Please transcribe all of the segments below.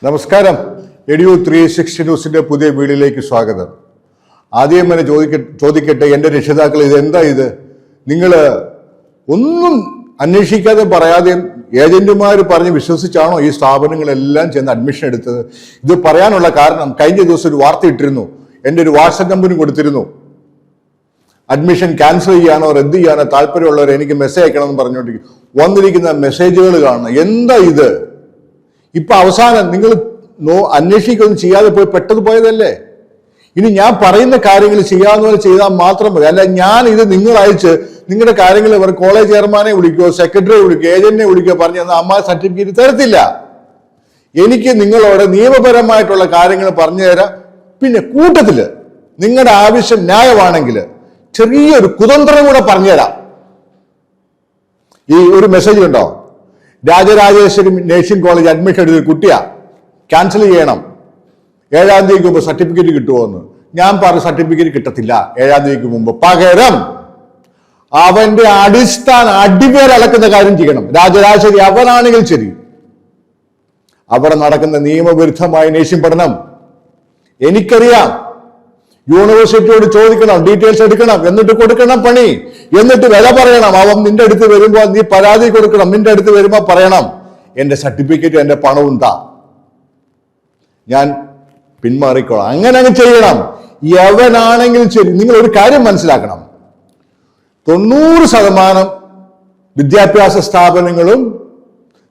നമസ്കാരം. എഡിയു 360 ന്യൂസിന്റെ പുതിയ വീഡിയോയിലേക്ക് സ്വാഗതം. ആദ്യം തന്നെ ചോദിക്കട്ടെ, എൻ്റെ രക്ഷിതാക്കൾ, ഇതെന്താ ഇത്? നിങ്ങൾ ഒന്നും അന്വേഷിക്കാതെ പറയാതെയും ഏജന്റുമാർ പറഞ്ഞ് വിശ്വസിച്ചാണോ ഈ സ്ഥാപനങ്ങളെല്ലാം ചെന്ന് അഡ്മിഷൻ എടുത്തത്? ഇത് പറയാനുള്ള കാരണം, കഴിഞ്ഞ ദിവസം ഒരു വാർത്ത ഇട്ടിരുന്നു, എൻ്റെ ഒരു വാട്സപ്പ് നമ്പറും കൊടുത്തിരുന്നു. അഡ്മിഷൻ ക്യാൻസൽ ചെയ്യാനോ റദ്ദ് ചെയ്യാനോ താല്പര്യമുള്ളവർ എനിക്ക് മെസ്സേജ് അയക്കണമെന്ന് പറഞ്ഞുകൊണ്ടിരിക്കും. വന്നിരിക്കുന്ന മെസ്സേജുകൾ കാണണം. എന്താ ഇത്? ഇപ്പൊ അവസാനം നിങ്ങൾ അന്വേഷിക്കൊന്നും ചെയ്യാതെ പെട്ടെന്ന് പോയതല്ലേ? ഇനി ഞാൻ പറയുന്ന കാര്യങ്ങൾ ചെയ്യാവുന്ന പോലെ ചെയ്താൽ മാത്രം മതി. അല്ല, ഞാൻ ഇത് നിങ്ങൾ അയച്ച് നിങ്ങളുടെ കാര്യങ്ങൾ ഇവർ കോളേജ് ചെയർമാനെ വിളിക്കുകയോ സെക്രട്ടറിയെ വിളിക്കുകയോ ഏജന്റിനെ വിളിക്കുകയോ പറഞ്ഞു തന്നാൽ അമ്മ സർട്ടിഫിക്കറ്റ് തരത്തില്ല. എനിക്ക് നിങ്ങളോട് നിയമപരമായിട്ടുള്ള കാര്യങ്ങൾ പറഞ്ഞു തരാം. പിന്നെ കൂട്ടത്തില് നിങ്ങളുടെ ആവശ്യം ന്യായമാണെങ്കിൽ ചെറിയൊരു കുതന്ത്രം കൂടെ പറഞ്ഞുതരാം. ഈ ഒരു മെസ്സേജ് ഉണ്ടോ? രാജരാജേശ്വരി നഴ്സിംഗ് കോളേജ് അഡ്മിഷൻ എടുത്ത കുട്ടിയാ, ക്യാൻസൽ ചെയ്യണം, 7-ാം തീയതിക്ക് മുമ്പ് സർട്ടിഫിക്കറ്റ് കിട്ടുമോന്ന്. ഞാൻ പറഞ്ഞു സർട്ടിഫിക്കറ്റ് കിട്ടത്തില്ല 7-ാം തീയതിക്ക് മുമ്പ്. പകരം അവന്റെ അടിസ്ഥാന അടിവേരളക്കുന്ന കാര്യം ചെയ്യണം. രാജരാജേശ്വരി അവനാണെങ്കിൽ ശരി, അവിടെ നടക്കുന്ന നിയമവിരുദ്ധമായ നഴ്സിംഗ് പഠനം എനിക്കറിയാം. യൂണിവേഴ്സിറ്റിയോട് ചോദിക്കണം, ഡീറ്റെയിൽസ് എടുക്കണം, എന്നിട്ട് കൊടുക്കണം പണി, എന്നിട്ട് വില പറയണം. അവൻ നിന്റെ അടുത്ത് വരുമ്പോൾ നീ പരാതി കൊടുക്കണം. നിന്റെ അടുത്ത് വരുമ്പോൾ പറയണം, എന്റെ സർട്ടിഫിക്കറ്റ് എന്റെ പണവും താ, ഞാൻ പിന്മാറിക്കോളാം. അങ്ങനെ അങ്ങ് ചെയ്യണം. യവനാണെങ്കിലും ശരി. നിങ്ങൾ ഒരു കാര്യം മനസ്സിലാക്കണം, 90% വിദ്യാഭ്യാസ സ്ഥാപനങ്ങളും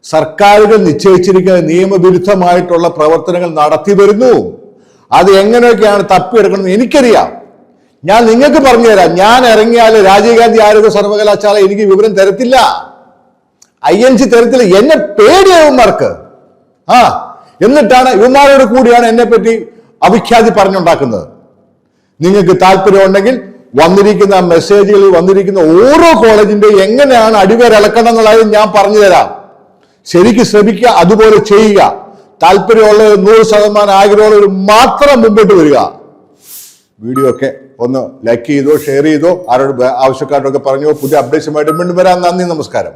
സർക്കാരുകൾ നിശ്ചയിച്ചിരിക്കുന്ന നിയമവിരുദ്ധമായിട്ടുള്ള പ്രവർത്തനങ്ങൾ നടത്തി വരുന്നു. അത് എങ്ങനെയൊക്കെയാണ് തപ്പിയെടുക്കണം എനിക്കറിയാം. ഞാൻ നിങ്ങൾക്ക് പറഞ്ഞു തരാം. ഞാൻ ഇറങ്ങിയാൽ രാജീവ് ഗാന്ധി ആരോഗ്യ സർവകലാശാല എനിക്ക് വിവരം തരത്തില്ല, INC തരത്തില്ല. എന്നെ പേടിയവന്മാർക്ക്. എന്നിട്ടാണ് ഇവന്മാരോട് കൂടിയാണ് എന്നെ പറ്റി അവിഖ്യാതി പറഞ്ഞുണ്ടാക്കുന്നത്. നിങ്ങൾക്ക് താല്പര്യമുണ്ടെങ്കിൽ വന്നിരിക്കുന്ന മെസ്സേജുകളിൽ വന്നിരിക്കുന്ന ഓരോ കോളേജിന്റെ എങ്ങനെയാണ് അടിവേരളക്കണം എന്നുള്ളത് ഞാൻ പറഞ്ഞു തരാം. ശരിക്കും ശ്രമിക്കുക, അതുപോലെ ചെയ്യുക. താല്പര്യമുള്ളത് 100% ആഗ്രഹമുള്ളവർ മാത്രം മുമ്പോട്ട് വരിക. വീഡിയോ ഒക്കെ ഒന്ന് ലൈക്ക് ചെയ്തോ, ഷെയർ ചെയ്തോ, ആരോട് ആവശ്യക്കാരോടൊക്കെ പറഞ്ഞോ. പുതിയ അപ്ഡേറ്റ്സുമായിട്ട് വീണ്ടും വരാം. നന്ദി, നമസ്കാരം.